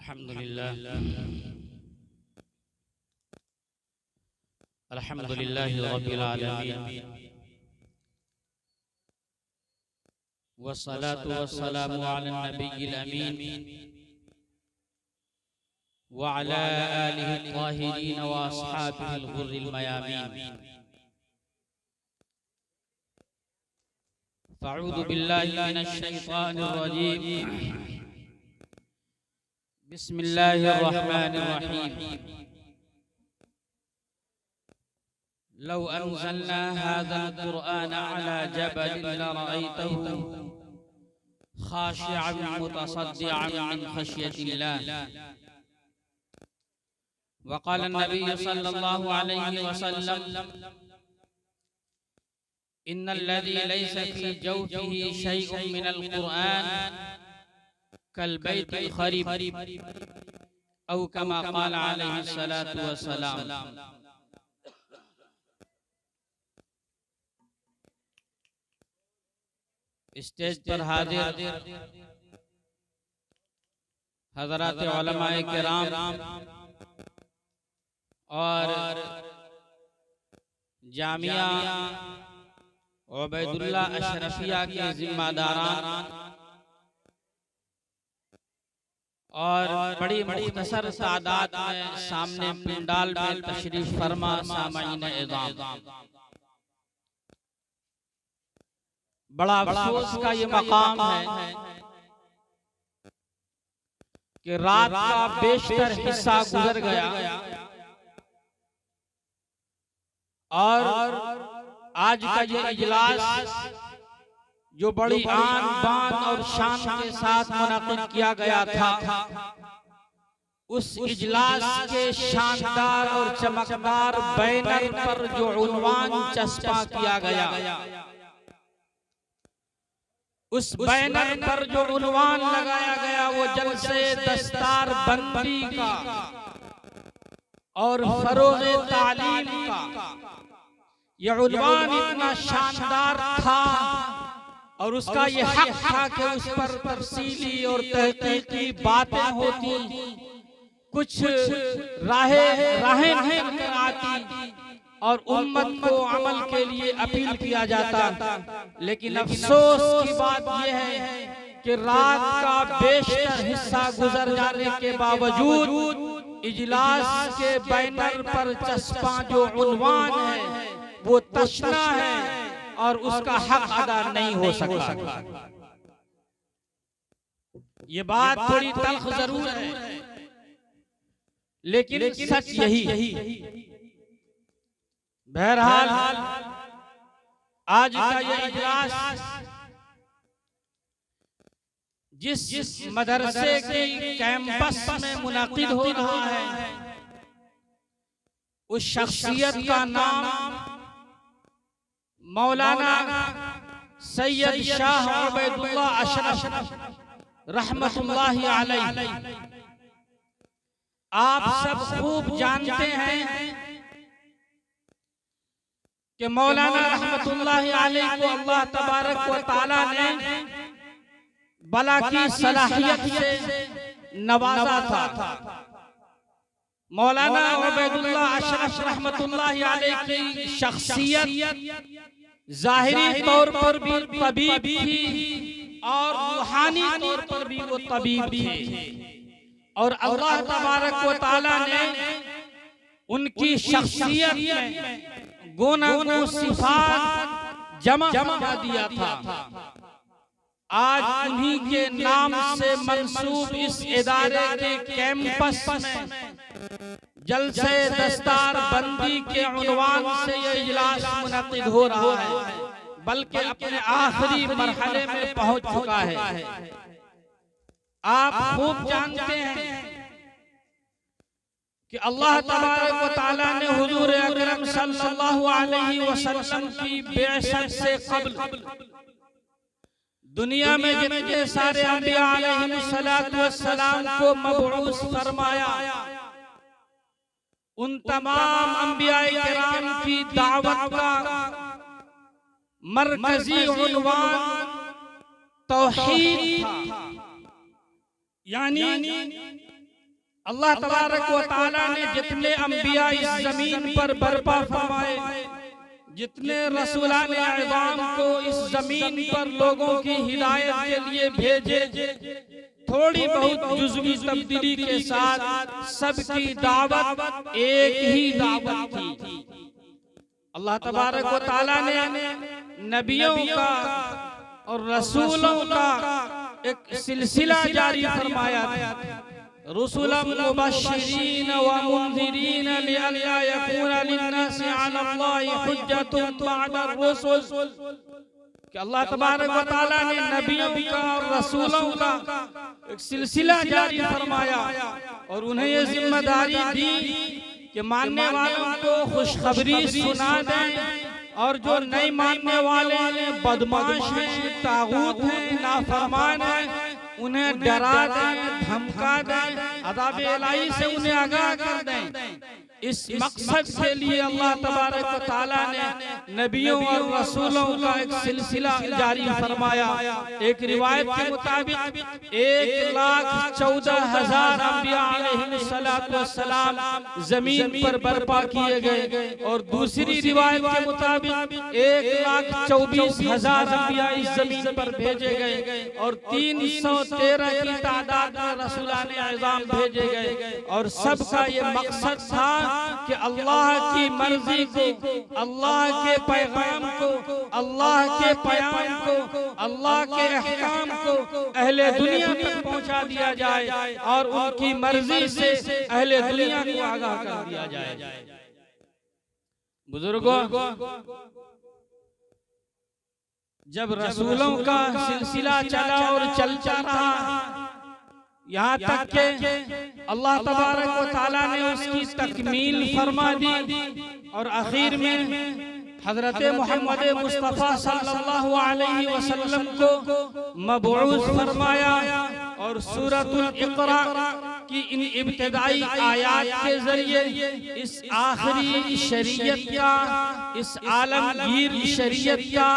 अल्हम्दुलिल्लाहि रब्बिल आलमीन वस्सलातु वस्सलामु अला नबिय्यिल अमीन व अला आलिहि त्ताहिरीन व अस्हाबिहिल गुर्रिल मयामीन। फ़अऊज़ु बिल्लाहि मिनश शैतानिर रजीम। बिस्मिल्लाहिर रहमानिर रहीम। लौ अंज़लना हाज़ल क़ुरआन अला जबलिन लरअयतहु ख़ाशिअन मुतसद्दिअन मिन ख़श्यतिल्लाह। वक़ाल नबी सल्लल्लाहु अलैहि वसल्लम इन्नल्लज़ी लैसा फ़ी जौफ़िही शैउन मिनल क़ुरआन कल बैतिल ख़रीब औ कमा क़ाल अलैहि सलातु वस्सलाम। स्टेज पर हाजिर हज़रात उलमाए किराम और जामिया उबैदुल्लाह अशरफिया के जिम्मेदारान और बड़ी मुख्तसर तादाद में सामने पंडाल में तशरीफ फरमा सामाईन इज़ाम, बड़ा अफसोस का ये मकाम है कि रात का बेशतर हिस्सा गुजर गया और आज का ये इजलास जो बड़ी आन बान और शान के साथ मुनक़िद किया गया था, उस इजलास के शानदार और चमकदार बैनर पर जो उन्वान चस्पा किया गया, उस बैनर पर जो उन्वान लगाया गया वो जलसे दस्तार बंदी का और फरोग़े तालीम का ये उन्वान इतना शानदार था और उसका ये हक था कि उस पर तफसीली और तहकीकी बातें होती, कुछ राहें निकल आती और उम्मत को अमल के लिए अपील किया जाता। लेकिन अफसोस की बात यह है कि रात का बेशतर हिस्सा गुजर जाने के बावजूद इजलास के बैनर पर चस्पा जो उन्वान है वो तशना है और उसका हक अदा नहीं हो सका। ये बात थोड़ी तल्ख जरूर है, लेकिन सच यही है। बहरहाल आज का ये इजलास जिस मदरसे के कैंपस में मुनक़िद हो रहा है, उस शख्सियत का नाम मौलाना सैयद शाह उबैदुल्लाह अशरफ रहमतुल्लाहि अलैह। आप सब खूब जानते हैं कि मौलाना रहमतुल्लाहि अलैह को अल्लाह तबारक व तआला ने बला की सलाहियत से नवाजा था। मौलाना उबैदुल्लाह अशरफ रहमतुल्लाहि अलैह की शख्सियत ज़ाहिरी तौर पर भी तबीब थी और रूहानी तौर पर भी वो तबीब थे और अल्लाह तबारक व तआला ने उनकी शख्सियत में गुना सिफात जमा कर दिया था। आज उन्हीं के नाम से मंसूब इस इदारे के कैंपस में जलसे दस्तार बंदी के उन्वान से ये इजलास मुनक़िद हो रहा है, बल्कि अपने आखिरी मरहले में पहुंच चुका है। आप खूब जानते हैं कि अल्लाह तबारक व तआला ने हुजूर अकरम सल्लल्लाहु अलैहि वसल्लम की बेअसत से क़ब्ल दुनिया में जितने सारे अंबिया अलैहिमुस्सलातु वस्सलाम को मबऊस फरमाया, उन तमाम अंबिया किराम की दावत का मरकजी उन्वान तौहीद था। यानी अल्लाह तबारक व तआला ने जितने अंबिया इस जमीन पर बर्पा फरमाए, जितने रसूलान अज़ाम को इस जमीन पर लोगों की हिदायत के लिए भेजे, थोड़ी बहुत जुज़वी तब्दीली के साथ सबकी दावत एक ही दावत थी। अल्लाह तबारक व तआला ने नबियों का और रसूलों का एक सिलसिला जारी फरमाया था। रुसुलन मुबश्शिरीन व मुनज़िरीन लिअल्ला यकूना लिन्नासि अला अल्लाहि हुज्जतुन बअदा रुसुल, कि अल्लाह तबारक व तआला ने नबियों का और रसूलों का एक सिलसिला जारी फरमाया और उन्हें ये जिम्मेदारी दी कि मानने वालों को खुशखबरी सुना दें और जो नहीं मानने वाले हैं, बदमाश हैं, तागूत हैं, नाफरमान हैं, उन्हें डरा दें, धमका दें, अज़ाब इलाही से उन्हें आगाह कर दें। इस मकसद के लिए अल्लाह तबारक व तआला ने नबियों और रसूलों का एक सिलसिला जारी फरमाया। एक रिवायत के मुताबिक 1,14,000 अंबिया अलैहिस्सलाम जमीन पर बर्पा किए गए और दूसरी रिवायत के मुताबिक 1,24,000 अंबिया इस जमीन पर भेजे गए और 313 की तादाद में रसूलान अज़ाम भेजे गए और सबका ये मकसद था कि अल्लाह की मर्जी को, अल्लाह के पैगाम को, अल्लाह के प्याम को, अल्लाह के अहकाम को अहले दुनिया तक पहुंचा दिया जाए और उनकी मर्जी से अहले दुनिया को आगाह कर दिया जाए। बुजुर्गों, जब रसूलों का सिलसिला चला और चलता रहा, यहाँ तक के अल्लाह तबारक व तआला ने उसकी तकमील फरमा दी और आखिर में हजरत मोहम्मद मुस्तफ़ा सल्लल्लाहु अलैहि वसल्लम को मबऊस फरमाया और सूरतुल इक़रा की इन इब्तिदाई आयात के जरिए इस आखिरी शरीयत का, इस आलमगीर शरीयत का,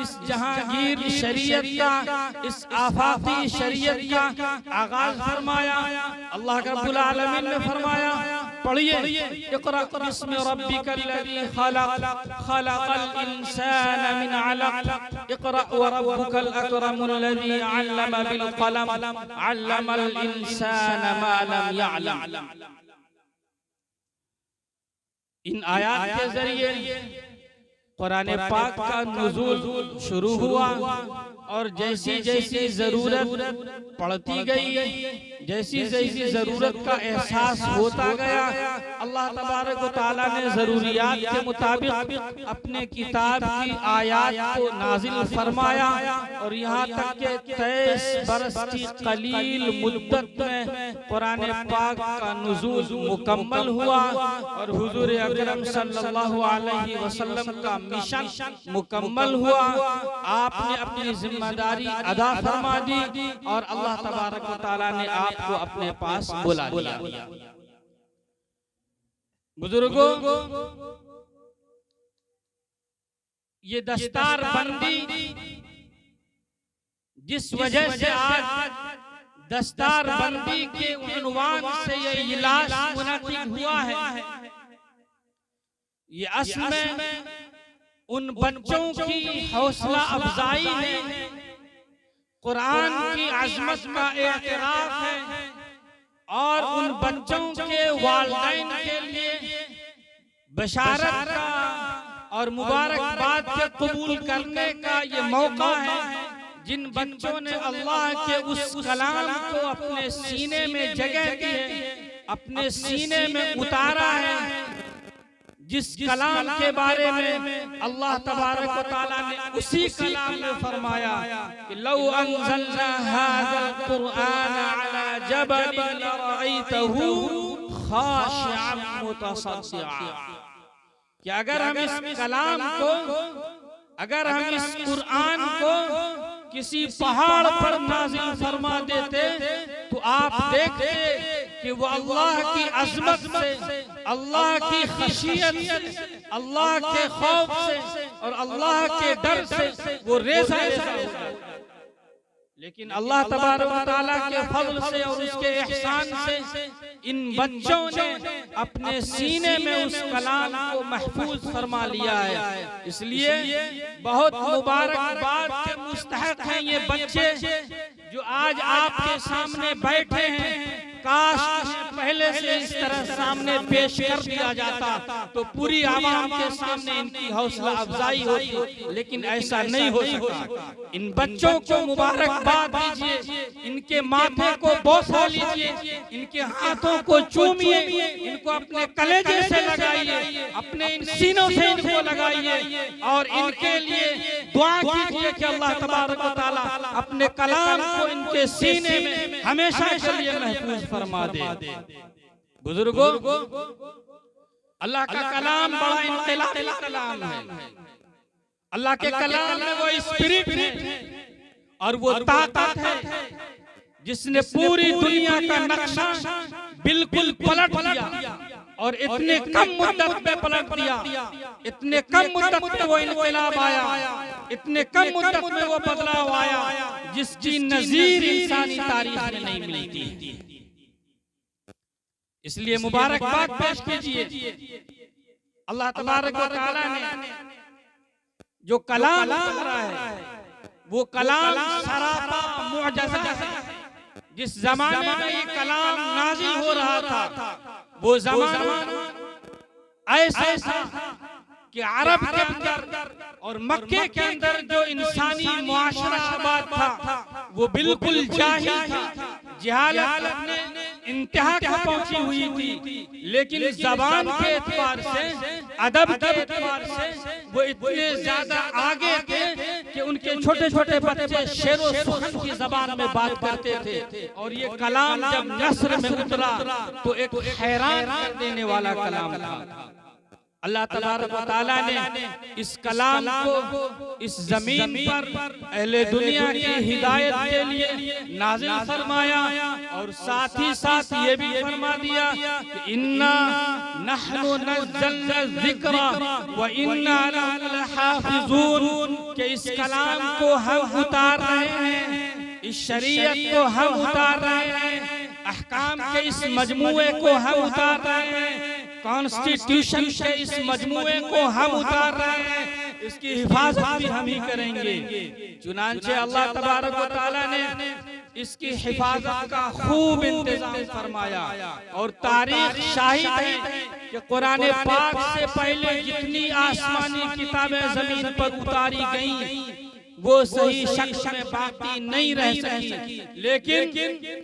इस जहांगीर शरीयत का, इस आफाकी शरीयत का आगाज फरमाया। अल्लाह रब्बुल आलमीन ने फरमाया, पढ़िए, इक़रा बिस्मि रब्बिकल्लज़ी खलक़, खलक़ल इंसान मिन अलक़, इक़रा व रब्बुकल अकरमुल्लज़ी अल्लम बिल क़लम, अल्लमल इंसान मा लम यअलम। इन आयात के जरिए कुरान पाक का नुज़ूल शुरू हुआ और जैसी जैसी जरूरत पड़ती गई, जैसी जैसी जरूरत का एहसास होता गया, अल्लाह तबारक व तआला ने जरूरियात के मुताबिक अपने किताब की आयात को नाजिल फरमाया और यहाँ तक के 23 बरस की कलील मुद्दत में कुरान पाक का नुज़ूल मुकम्मल हुआ और हुजूर अकरम सल्लल्लाहु अलैहि वसल्लम का मिशन मुकम्मल हुआ। आपने अपनी जिम्मेदारी अदा फरमा दी और अल्लाह तबारक व तआला ने आपको अपने पास बुला लिया। बुजुर्गों, ये दस्तार बंदी जिस वजह से आज दस्तार बंदी के उन्वान से ये इजलास मुनक़िद हुआ है, ये असल में उन बच्चों की हौसला अफजाई है, कुरान की अजमत का एतराफ है और उन बच्चों के वालिदैन के लिए बशारत का और मुबारकबाद के कबूल करने का ये मौका है, जिन बच्चों ने अल्लाह के उस कलाम को अपने सीने में जगह दी है, अपने सीने में उतारा है, जिस कलाम के बारे में अल्लाह तबारक व तआला ने उसी कलाम में फरमाया कि लौ अंज़लना हाज़ल कुरआन अला जबलिन लरअयतहु खाशिअन मुतसद्दिआ, कि अगर हम इस कलाम को, अगर हम इस कुरआन को किसी पहाड़ पर नाज़िल फरमा देते तो आप देखते कि वो अल्लाह की अज़मत से, अल्लाह की खशियत से, अल्लाह के खौफ से और अल्लाह के डर से वो रेज़ा रेज़ा हो जाता। लेकिन अल्लाह तबारक व तआला के फज़ल से और उसके एहसान से इन बच्चों ने अपने सीने में उस कलाम को महफूज फरमा लिया है। इसलिए बहुत मुबारकबाद के मुस्तहक हैं ये बच्चे जो आज आपके सामने बैठे हैं। काश पहले से इस तरह सामने पेश कर दिया जाता तो पूरी आवाम के सामने इनकी हौसला अफजाई होती, लेकिन ऐसा नहीं हो सका। इन बच्चों को मुबारकबाद दीजिए, इनके माथे को बोसा लीजिए, इनके हाथों को चूमिए, इनको अपने कलेजे से लगाइए, अपने इन सीनों से इनको लगाइए और इनके लिए दुआ कीजिए कि अल्लाह तबारक व तआला अपने कलाम को इनके सीने में हमेशा के लिए महफूज फरमा दे। बुजुर्गों, अल्लाह का कलाम बड़ा इनकलाबी कलाम है। अल्लाह के कलाम में वो स्पिरिट है और वो ताकत है जिसने पूरी दुनिया का नक्शा बिल्कुल पलट दिया और इतने कम मुद्दत में पलट दिया, इतने कम मुद्दत में वो इनकलाब आया, इतने कम मुद्दत में वो बदलाव आया जिसकी नजीर इंसानी तारीख में नहीं मिलती। इसलिए मुबारकबाद पेश कीजिए। अल्लाह तबारक व तआला ने जो कलाम उतारा है वो कलाम सरापा मुअज्जज़ा है। जिस जमाने में ये कलाम नाज़िल हो रहा था वो जमाना ऐसा था कि अरब के अंदर और मक्के के अंदर जो इंसानी मुआशरा आबाद था वो बिल्कुल जाहिल था, जहालत ने इंतहा को पहुंची हुई थी। लेकिन जबान के एतबार से, अदब के एतबार से वो इतने ज्यादा आगे थे कि उनके छोटे छोटे बच्चे शेरो सुखन की जबान में बात करते थे। और ये कलाम जब नस्र में उतरा तो एक हैरान कर देने वाला कलाम था। अल्लाह तबारक व तआला ने इस कलाम को इस जमीन पर अहले दुनिया की हिदायत के लिए नाज़िल फरमाया और साथ ही साथ ये भी फरमा दिया कि इन्ना नहनु नज़्ज़लना ज़िक्रा व इन्ना लहु लहाफ़िज़ून, कि इस कलाम को हम उतार रहे हैं, इस शरीयत को हम उतार रहे हैं, अहकाम के इस मजमूए को हम उतार रहे हैं, कॉन्स्टिट्यूशन के इस मजमूए को हम उतार रहे हैं, इसकी हिफाजत भी हम ही करेंगे। चुनांचे अल्लाह तबारक व तआला ने इसकी हिफाजत का खूब इंतजाम फरमाया और तारीख शाहिद है कि कुरान पाक से पहले जितनी आसमानी किताबें जमीन पर उतारी गईं वो सही शख्स में बाकी नहीं रह सकी। लेकिन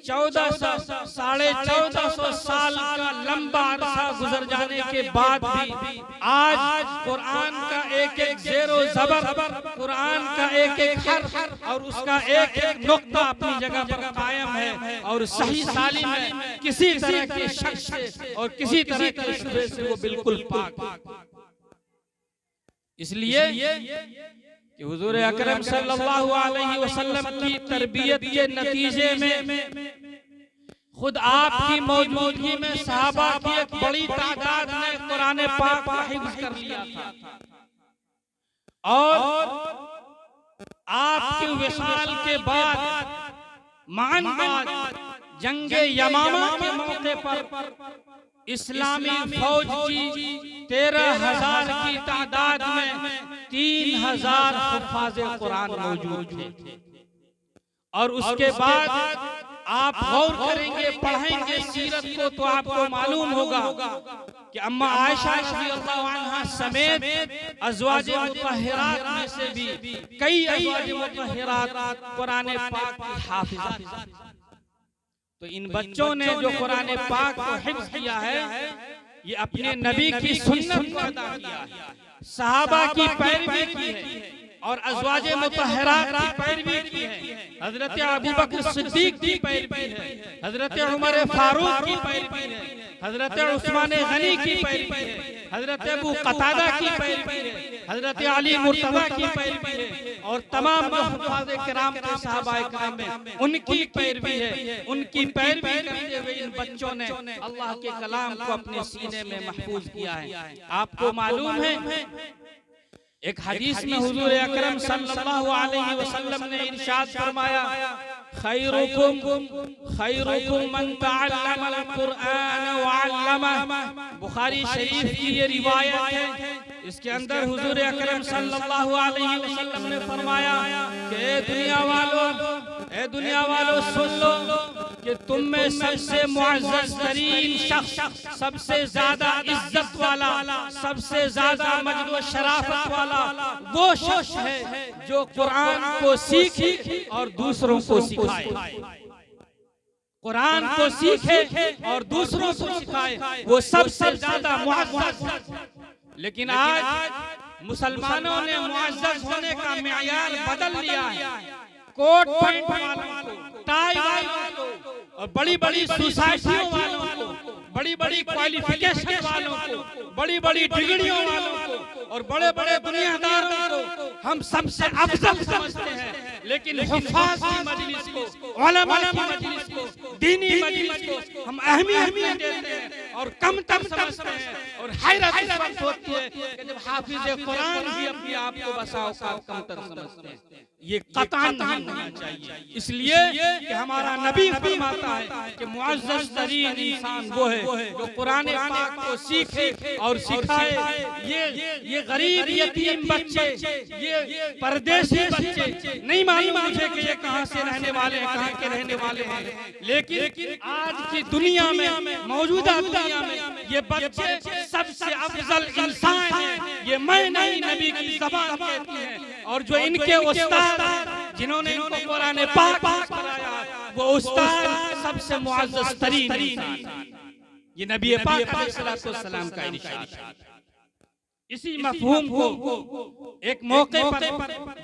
1400-1450 साल का लंबा अरसा गुजर जाने के बाद भी आज कुरान का एक एक ज़ेरो ज़बर, कुरान का एक एक हर्फ और उसका एक एक नुक्ता अपनी जगह पर कायम है और सही सालिम है, किसी तरह के शक से और किसी तरह के शुबहे से वो बिल्कुल पाक। इसलिए कि हुजूर अकरम सल्लल्लाहु अलैहि वसल्लम की तरबियत के नतीजे में खुद आपकी मौजूदगी में सहाबा की एक बड़ी तादाद ने कुरान पाक को हिफ्ज़ कर लिया था और आपके विसाल के बाद मान जंगे यमामा के मौके पर इस्लामी फौज की 13,000 की तादाद में 3,000 हुफ़ाज़े कुरान मौजूद थे। और उसके बाद आप गौर करेंगे, पढ़ेंगे सीरत को तो आपको मालूम होगा कि अम्मा आयशा रज़ियल्लाहु अन्हा समेत अज़वाजे मुतहहिरात में से भी कई अज़वाजे मुतहहिरात कुरान पाक की हाफ़िज़ा। तो इन बच्चों ने जो कुरान पाक को हिफ्ज़ किया है ये अपने नबी की सुन्नत को अदा किया है, सहाबा की पैरवी की है और अज़वाजे मुतहहिरात की पैरवी की है, हजरत अबू बकर सिद्दीक की पैरवी है, हजरत उमर फारूक की पैरवी है, हजरत उस्मान गनी की पैरवी है, हजरत अबू कतादा की पैरवी है, हजरत अली मुर्तज़ा की पैरवी है और तमाम हुफ़ाज़े किराम के सहाबाए किराम में उनकी पैरवी है। उनकी पैरवी करते हुए इन बच्चों ने अल्लाह के कलाम को अपने सीने में महफूज किया है। आपको मालूम है एक हदीस में हुजूर अकरम सल्लल्लाहु अलैहि वसल्लम ने इरशाद फरमाया, खैरुकुम मन तअल्लमल कुरआन व अल्लमह। बुखारी शरीफ की ये रिवायत है। इसके अंदर हुजूर अकरम सल्लल्लाहु अलैहि वसल्लम ने फरमाया कि ए दुनिया वालों सुन लो कि तुम में सबसे मुअज़्ज़ज़ तरीन शख्स, सबसे ज्यादा इज्जत वाला, सबसे ज्यादा मजद व शराफत वाला वो शख्स है जो कुरान को सीखे और दूसरों को सिखाए। कुरान को सीखे और दूसरों को सिखाए, वो सबसे ज्यादा मुअज़्ज़ज़। लेकिन आज मुसलमानों ने मुअज़्ज़ज़ होने का मेयार बदल लिया है। कोट पैंट वालों को, टाई वालों को और बड़ी बड़ी सोसाइटियों वालों को, बड़ी बड़ी क्वालिफिकेशन वालों को, बड़ी बड़ी डिग्रियों वालों को और बड़े बड़े दुनियादारों को हम सबसे अफजल समझते हैं। लेकिन हुफ़ाज़ की मजलिस को, उलमा की मजलिस को, दीनी मजलिस को हम अहमियत देते हैं और कम समझते हैं। और हैरत इस वक्त होती है कि जब हाफिज़ कुरान भी अपने आप को बसाओ कमतर समझते हैं। ये कतई नहीं होना चाहिए। इसलिए कि हमारा नबी फरमाता है कि मुअज़्ज़ज़ तरीन इंसान वो है जो कुरान पाक को सीखे और सिखाए। ये गरीब यतीम बच्चे, ये परदेसी बच्चे, नहीं मालूम मुझे कि ये कहाँ से रहने वाले हैं, कहाँ के रहने वाले हैं, लेकिन आज की दुनिया में, मौजूदा दुनिया में ये बच्चे सबसे अफजल इंसान हैं। ये मैं नहीं, नबी की ज़बान कहती है। और जो इनके उस्ताद जिन्होंने इनको कुरान पाक पढ़ाया, वो उस्ताद सबसे मुअज़्ज़ज़ तरीन इंसान। ये नबी पाक अलैहिस्सलाम का इरशाद। इसी मफ़हूम को एक मौके पर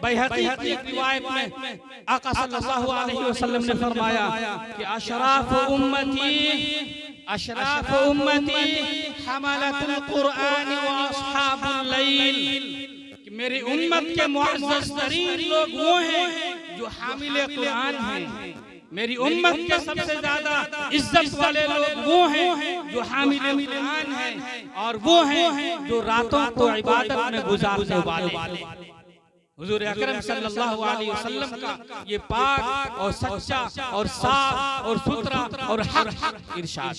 बैहक़ी की रिवायत में आका सल्लल्लाहु अलैहि वसल्लम ने फरमाया कि अशराफ उम्मती हमलतुल कुरआन व अस्हाबुल लैल। मेरी उम्मत के मुअज़्ज़ज़ तरीन लोग वो हैं जो हामिले कुरान हैं। मेरी उम्मत के सबसे ज्यादा इज्जत वाले लोग वो हैं जो हामिले कुरान हैं और वो हैं जो रातों को इबादत में गुजारने वाले। हुजूर अकरम सल्लल्लाहु अलैहि वसल्लम का ये पाक और सच्चा और साफ और सुथरा और हक इरशाद,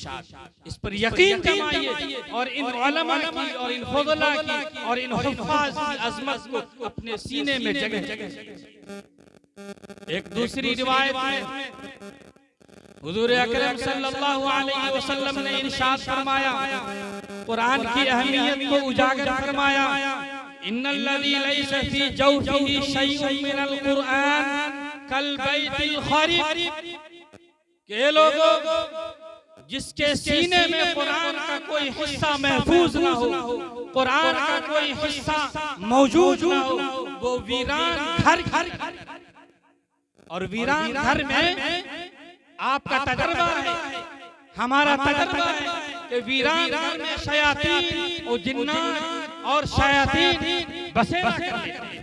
इस पर यकीन जमाइए और इन उलमा की और इन फज़ला की और इन हुफ़ाज़ की अज़मत को अपने सीने में जगह जगह। एक दूसरी रिवायत में हुजूर अकरम सल्लल्लाहु अलैहि वसल्लम ने इरशाद फरमाया, कुरान की अहमियत को उजागर फरमाया, इन्नल्लज़ी लैसा फी जौफिही शैउन मिनल कुरआन कल बैतिल खरीब। के लोगों जिसके सीने में कुरान का कोई हिस्सा महफूज ना हो, कुरान का कोई हिस्सा मौजूद ना हो, वो वीरान घर और वीरान घर में आपका तजर्बा है, हमारा तजर्बा है कि वीरान घर में शयातीन और जिन्नात और शयातीन बसेरा करते हैं।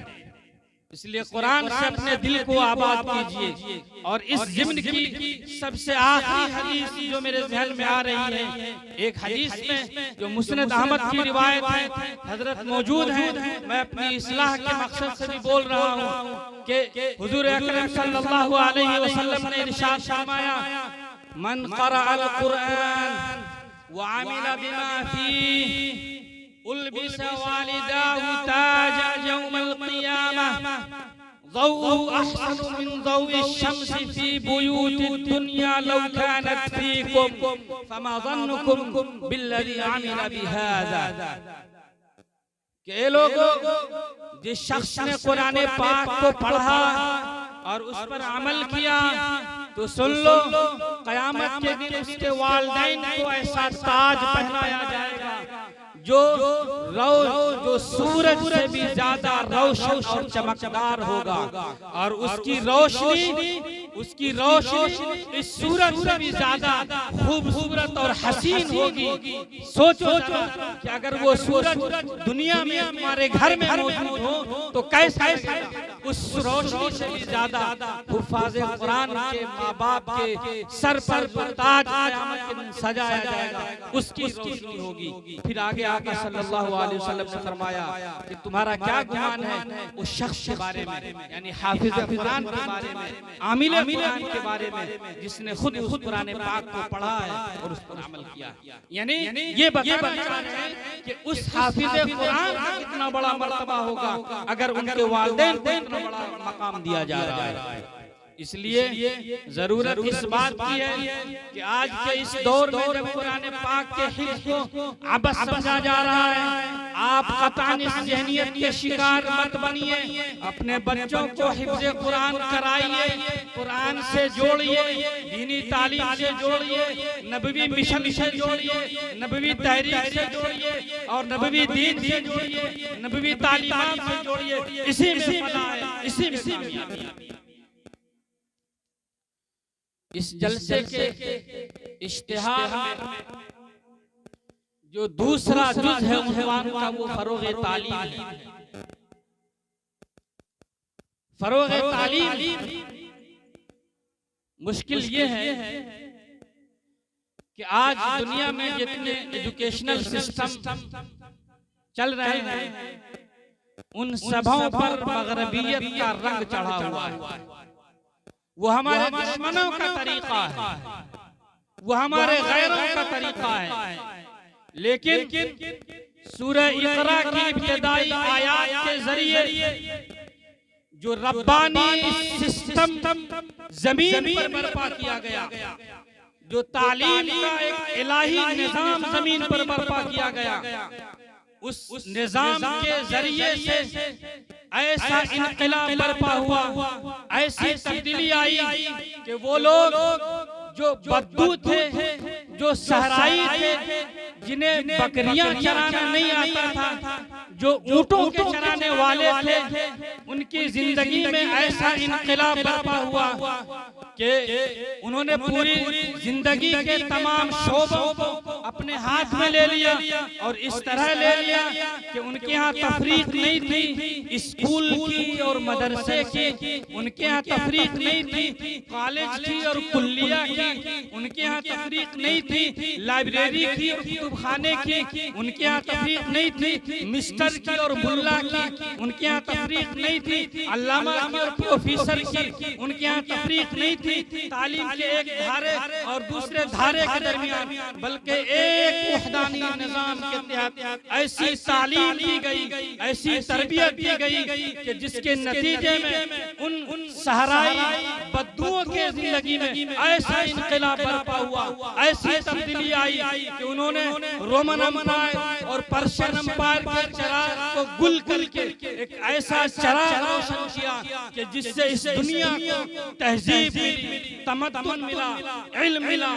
इसलिए कुरान से अपने दिल को आबाद कीजिए। और इस ज़िम्न की सबसे आखिरी हदीस जो मेरे ज़हन में आ रही है, एक हदीस में जो मुस्नद अहमद की रिवायत है, हजरत मौजूद हैं, मैं अपनी इस्लाह के मकसद से भी बोल रहा हूँ कि हुजूर अकरम सल्लल्लाहु अलैहि वसल्लम ने इरशाद फरमाया, मन क़रअल कुरआन व अमिल बिमा फीह उल्बिस वालिदाहु ताजन यौमल क़ियामह ज़ौउ अहसनु मिन ज़ौइ शम्स फी बुयूतिद दुनिया लौ कानत फीकुम फमा ज़न्नुकुम बिल्लज़ी अमिल बिहाज़ा। के लोगों जिस शख्स ने कुरान पाक को पढ़ा और उस पर अमल किया तो सुन लो, क़यामत के दिन उसके वालिदैन को ऐसा ताज पहनाया जाएगा जो सूरज से भी ज्यादा रोशन और चमकदार होगा। और उसकी रोशनी इस सूरज से भी ज्यादा खूबसूरत और हसीन होगी। सोचो कि अगर वो सूरज दुनिया में हमारे घर में मौजूद हो तो कैसा उस रोशनी से भी ज्यादा हुफ़ाज़े कुरान के माँ बाप के सर पर ताज क़यामत के दिन सजाया जाएगा, उसकी रोशनी होगी। फिर आगे आका सल्लल्लाहु अलैहि वसल्लम ने फरमाया कि तुम्हारा क्या गुमान है उस शख्स के बारे में, यानी हाफिज कुरान के बारे में, आमिल कुरान के बारे में, जिसने खुद उस कुरान पाक को पढ़ा है और उस पर अमल किया। यानी ये बताना चाह रहे हैं कि उस हाफिज कुरान का कितना बड़ा मर्तबा होगा अगर उनके वालिदैन को इतना बड़ा मकाम दिया जा रहा है। इसलिए जरूरत इस बात की है कि आज के इस दौर में जब कुरान पाक के हिफ्ज़ को अबस समझा जा रहा है, आप कतान इस ज़हनियत के शिकार मत बनिए। अपने बच्चों को हिफ्ज़ कुरान कराइए, कुरान से जोड़िए, दीनी तालीम से जोड़िए, नबवी मिशन से जोड़िए, नबवी तहरीक से जोड़िए और नबवी दीन से जोड़िए, नबवी तालीमात से जोड़िए। इसी में फलाह है, इसी में कामयाबी है। इस जलसे के इश्तिहार में जो दूसरा जुज़ है उन्वान का, वो फरोग़ तालीम है। फरोग़ तालीम मुश्किल ये है कि आज दुनिया में जितने एजुकेशनल सिस्टम चल रहे हैं उन सबों पर मग़रबियत का रंग चढ़ा हुआ है। वो हमारे दुश्मनों का तरीका है, वो हमारे गैरों का तरीका है। लेकिन सूरह इक़रा की इब्तिदाई आयात के जरिए जो रब्बानी सिस्टम जमीन पर बर्पा किया गया, जो तालीम का एक इलाही निज़ाम जमीन पर बर्पा किया गया, उस निज़ाम के जरिए से ऐसा इनक़िलाब बर्पा हुआ, ऐसी तब्दीली आई कि वो लोग जो बद्दू थे, जो सहराई थे, जिन्हें बकरियां चराना नहीं आता था, जो ऊँटों के चराने वाले थे, उनकी जिंदगी में ऐसा इनक़िलाब बर्पा हुआ कि उन्होंने पूरी जिंदगी के तमाम शोबों को अपने हाथ में ले लिया और इस तरह ले लिया कि उनके यहाँ तफरीक नहीं थी, स्कूल की और मदरसे की उनके यहाँ तफरीक नहीं थी, कॉलेज की और कुल्लिया की उनके यहाँ तफरीक नहीं थी, लाइब्रेरी की और कुतुबखाने की उनके यहाँ तफरीक नहीं थी, मिस्टर की और मुल्ला की उनके यहाँ तफरीक नहीं थी, अल्लामा की और प्रोफेसर की उनके यहाँ तफरीक नहीं थी। तालीम के एक धारे और दूसरे धारे के दरमियान, बल्कि एक वहदानी निज़ाम के तहत ऐसी तालीम दी गई, ऐसी तरबियत दी गई कि जिसके नतीजे में उन सहराई बद्दुओं के जिंदगी में ऐसा इनक़िलाब बर्पा हुआ, ऐसी तब्दीली आई कि उन्होंने रोमन एम्पायर और पर्शियन एम्पायर के चिराग को गुल करके एक ऐसा चिराग रोशन किया कि जिससे इस दुनिया को तहजीब मिली, तमद्दुन मिला, इल्म मिला,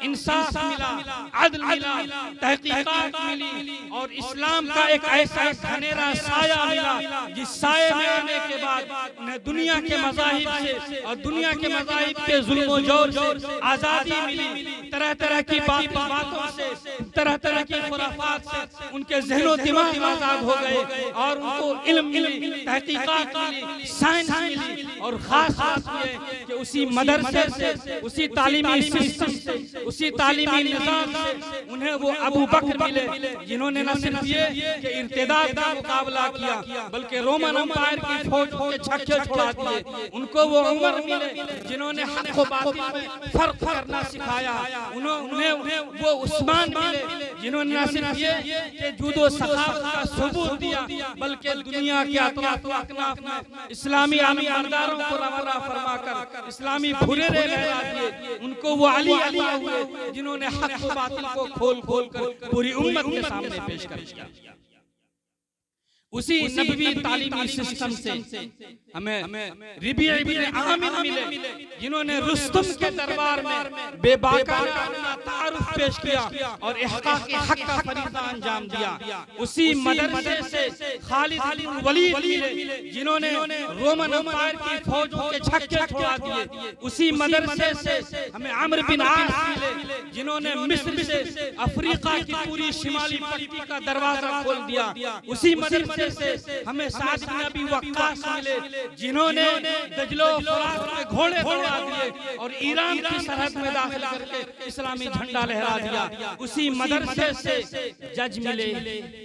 इंसाफ मिला, अदल मिला, तहकीकात मिली और इस्लाम का एक ऐसा घनेरा साया मिला जिस साये में आने के बाद उन्हें दुनिया के मज़ाहिब से और दुनिया के मज़ाहिब के जुल्म जोर से आज़ादी मिली। तरह तरह की बातों से, तरह तरह की खुराफात से उनके ज़हनो दिमाग आज़ाद हो गए और उनको इल्म मिली, तहकीकात मिली, साइंस मिली और खास बात ये कि उसी मदरसे से, उसी तालीमी सिस्टम से, उसी तालीमी निज़ाम से उन्हें वो अबू बकर मिले जिन्होंने न सिर्फ ये कि इर्तिदाद का मुकाबला किया बल्कि रोमन एम्पायर की फौज के छक्के छोड़ा दिए। उनको वो उमर मिले जिन्होंने हक़ व बातिल में फर्क करना सिखाया। उन्हें वो उस्मान मिले जिन्होंने न सिर्फ ये कि जूदो सखावत का सबूत दिया बल्कि दुनिया के अतराफ व अकनाफ में इस्लामी आलमबरदारों को रवाना फरमाकर इस्लामी फुरेरे लहरा दिए। उनको वो अली हुए जिन्होंने हक़ व बातिल को खोल खोल कर पूरी उम्मत के सामने पेश कर दिया। उसी नबवी तालीमी सिस्टम से हमें रबिया इब्न आमिर मिले जिन्होंने रुस्तुम के दरबार में बेबाकाना अपना तारुफ पेश किया और इहक़ाक़ हक़ का फरीज़ा अंजाम दिया। उसी मदरसे से खालिद इब्न वलीद मिले जिन्होंने रोमन एम्पायर की फौजों के छक्के छोड़ा दिए। उसी मदरसे से हमें अम्र बिन आस मिले जिन्होंने मिस्र से अफ्रीका की पूरी शिमाली पट्टी का दरवाजा खोल दिया। उसी मदरसे से हमें साद बिन अबी वक्कास मिले जिन्होंने दजलो फुरात के घोड़े दौड़ा दिए और ईरान की सरहद में दाखिल करके इस्लामी झंडा लहरा लहरा दिया। उसी मदरसे से जज मिले,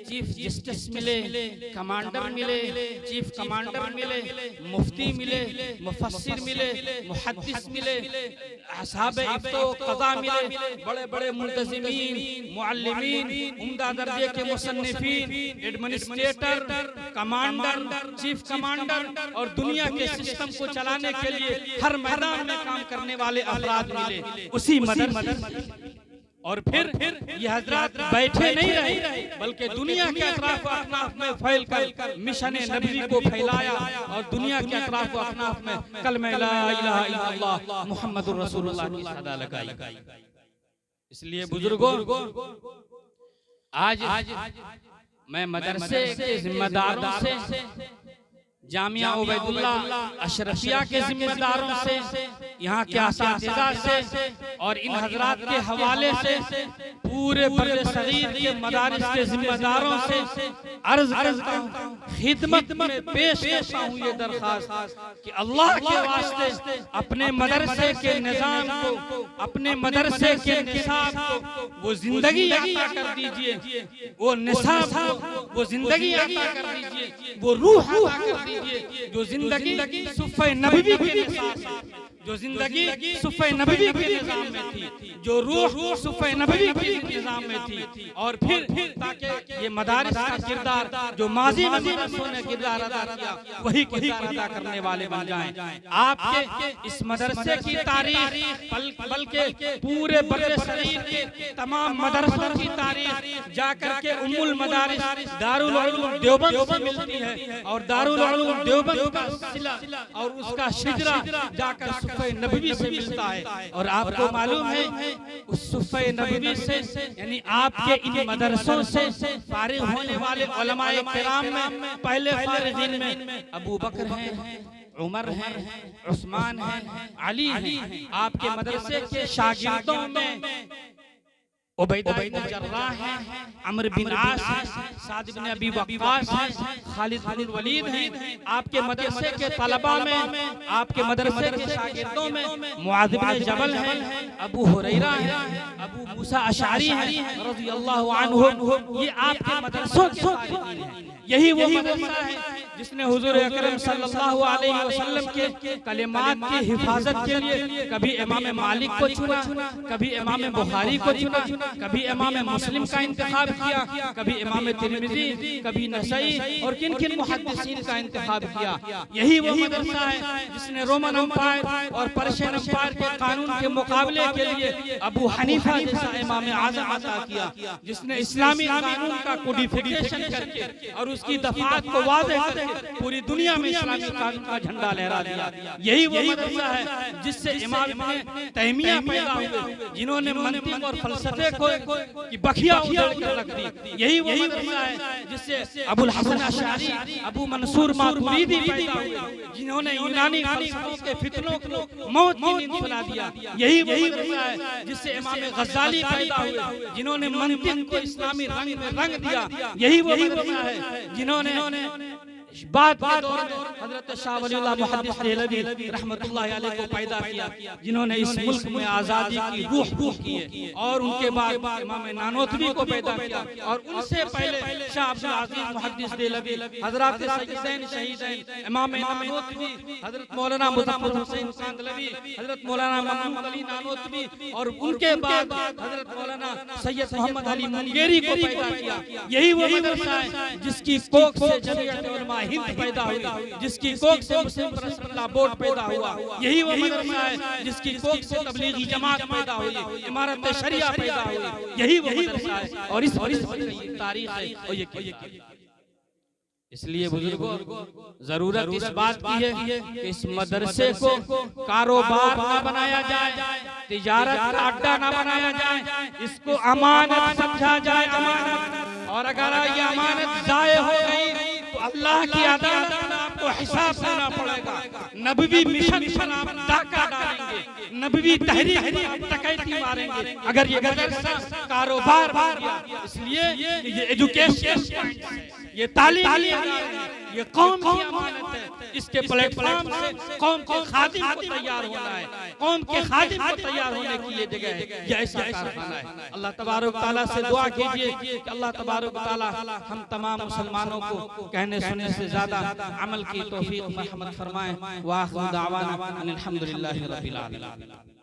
चीफ जस्टिस मिले, कमांडर मिले, चीफ कमांडर मिले, मुफ्ती मिले, मुफस्सिर मिले, मुहद्दिस मिले, असहाब इफ्तो क़ज़ा मिले, बड़े बड़े मुंतज़िमीन, मुअल्लिमीन, उम्दा दर्जे के मुसन्निफीन, एडमिनिस्ट्रेटर, कमांडर, चीफ कमांडर और दुनिया के सिस्टम को चलाने के लिए हर मैदान में काम करने वाले अफराद मिले उसी मदरसे। और फिर ये हजरात बैठे नहीं रहे, बल्कि दुनिया के अतराफ अतनाफ में फैलकर मिशन नबी को फैलाया और दुनिया के अतराफ अतनाफ में कलमे ला इलाहा इल्लल्लाह मुहम्मदुर रसूलुल्लाह की सदा लगाई। इसलिए बुजुर्गों, आज मैं मदरसे के जिम्मेदारों से, जामिया उबैदुल्ला अशरफिया के जिम्मेदारों से, यहाँ के असातिज़ा से और इन हजरात के हवाले से पूरे बर्रे सगीर के मदारिस के जिम्मेदारों से अर्ज करता हूँ, खिदमत में पेश करता हूँ ये दरखास्त कि अल्लाह के वास्ते अपने मदरसे के निज़ाम को, अपने मदरसे के निसाब को वो जिंदगी अता कर दीजिए, वो निसाब को वो जिंदगी अता कर दीजिए, वो रूह अता कर दीजिए जो जिंदगी सुफ़े नबवी के निसाब, जो जिंदगी सुफ़े नबवी के निज़ाम में थी, जो रूह सुफ़े नबवी के निज़ाम में थी। और फिर ताकि ये मदारिस का किरदार जो माजी में मदरसों ने किरदार अदा किया वही किरदार अदा करने वाले बन जाएं। आपके इस मदरसे की तारीख बल्कि पूरे बर्रे सगीर के तमाम मदरसों की तारीख जाकर के उम्मुल मदारिस दारुल उलूम देवबंद से मिलती है और दारुल उलूम देवबंद का सिला और उसका शिजरा जाकर सुफ़े नबवी से मिलता है। और आपको मालूम है उस सुफ़े नबवी से यानी आपके इन मदरसों से फारिग होने वाले उलमाए किराम में पहले फारिगीन में अबू बकर हैं, उमर हैं, उस्मान हैं, अली हैं। आपके मदरसे के शागिर्दों में उबैदा इब्न जर्राह हैं, अम्र बिन आस हैं, साद बिन अबी वक्कास हैं, खालिद बिन वलीद हैं। आपके मदरसे के तलबा में, आपके मदरसे के शागिर्दों में मुआज़ बिन जबल हैं, अबू हुरैरा हैं, अबू मूसा अशअरी हैं रज़ियल्लाहु अन्हुम। ये आपके मदरसों के शागिर्द हैं। यही वो मदरसा है जिसने हुजूर अकरम सल्लल्लाहु अलैहि वसल्लम के कलिमात की हिफाजत के लिए कभी इमाम मालिक को चुना, कभी इमाम बुखारी को चुना, कभी इमाम मुस्लिम का इंतखाब किया, कभी इमाम तिरमिज़ी, कभी नसई और किन किन मुहद्दिसीन का इंतखाब किया। यही वो मदरसा है जिसने रोमन एम्पायर और पर्शियन एम्पायर के कानून के मुकाबले के लिए अबू हनीफा जैसा इमाम आज़म अता किया, जिसने इस्लामी कानून का कोडिफिकेशन करके और उसकी दफात को वाज़ेह करके पूरी दुनिया में इस्लामी कानून का झंडा लहरा दिया। यही वो मदरसा है जिससे इमाम इब्न तैमिया पैदा हुए, जिन्होंने मंतिक और फलसफे को की बखिया उधेड़ कर रख दी। यही वो मदरसा है जिससे अबुल हसन अशअरी, अबू मंसूर मातुरीदी पैदा हुए, जिन्होंने यूनानी फलसफों के फितनों को मौत की नींद सुला दिया। यही वो मदरसा है जिससे इमाम गज़ाली पैदा हुए, जिन्होंने मंतिक को इस्लामी रंग में रंग दिया। यही वो मदरसा है जिन्होंने बाद के दौर में हजरत शाह वलीउल्लाह मुहद्दिस देहलवी रहमतुल्लाह अलैह को पैदा किया, जिन्होंने इस मुल्क में आज़ादी की रूह फूंक की है। और उनके बाद इमाम नानोतवी को पैदा किया और उनसे पहले शाह अब्दुल अज़ीज़ मुहद्दिस देहलवी, हजरत सय्यदैन शहीदैन इमाम नानोतवी, हजरत मौलाना मुज़फ्फर हुसैन कांदलवी, हजरत मौलाना महमूद अली नानोतवी और उनके बाद हजरत मौलाना सैयद मोहम्मद अली मुंगेरी को पैदा किया। यही वो मदरसा है जिसकी कोख से जमीयत उलमा हिंद पैदा हुई, जिसकी कोख से मुस्लिम परस्पर बोर्ड पैदा हुआ। यही वो मदरसा है जिसकी कोख से तबलीगी जमात पैदा हुई, इमारत शरिया पैदा हुई। यही वो मदरसा है और इस तारीख है और ये इसलिए बुजुर्गों जरूरत इस बात की है कि इस मदरसे को कारोबार ना बनाया जाए, तिजारत का अड्डा ना बनाया जाए, इसको अमानत समझा जाए, अमानत। और अगर ये अमानत जाए हो गई तो अल्लाह की अदालत में आपको हिसाब देना पड़ेगा। नबवी मिशन पर आप डाका डालेंगे, नबवी तहरीक पर आप डकैती मारेंगे अगर ये मदरसा कारोबार बन गया। इसलिए ये एजुकेशन ये तालीम, ये कौम की अमानत है। इसके प्लेटफॉर्म से कौम के खादिम को तैयार होना है, कौम के खादिम को तैयार होने की ये जगह है, ये ऐसा कारखाना है। अल्लाह तबारक तआला से दुआ कीजिए कि अल्लाह तबारक तआला हम तमाम मुसलमानों को कहने सुनने से ज्यादा अमल की तौफीक मरहमत फरमाए। व आखिर दावाना अनिल हम्दुलिल्लाहि रब्बिल आलमीन।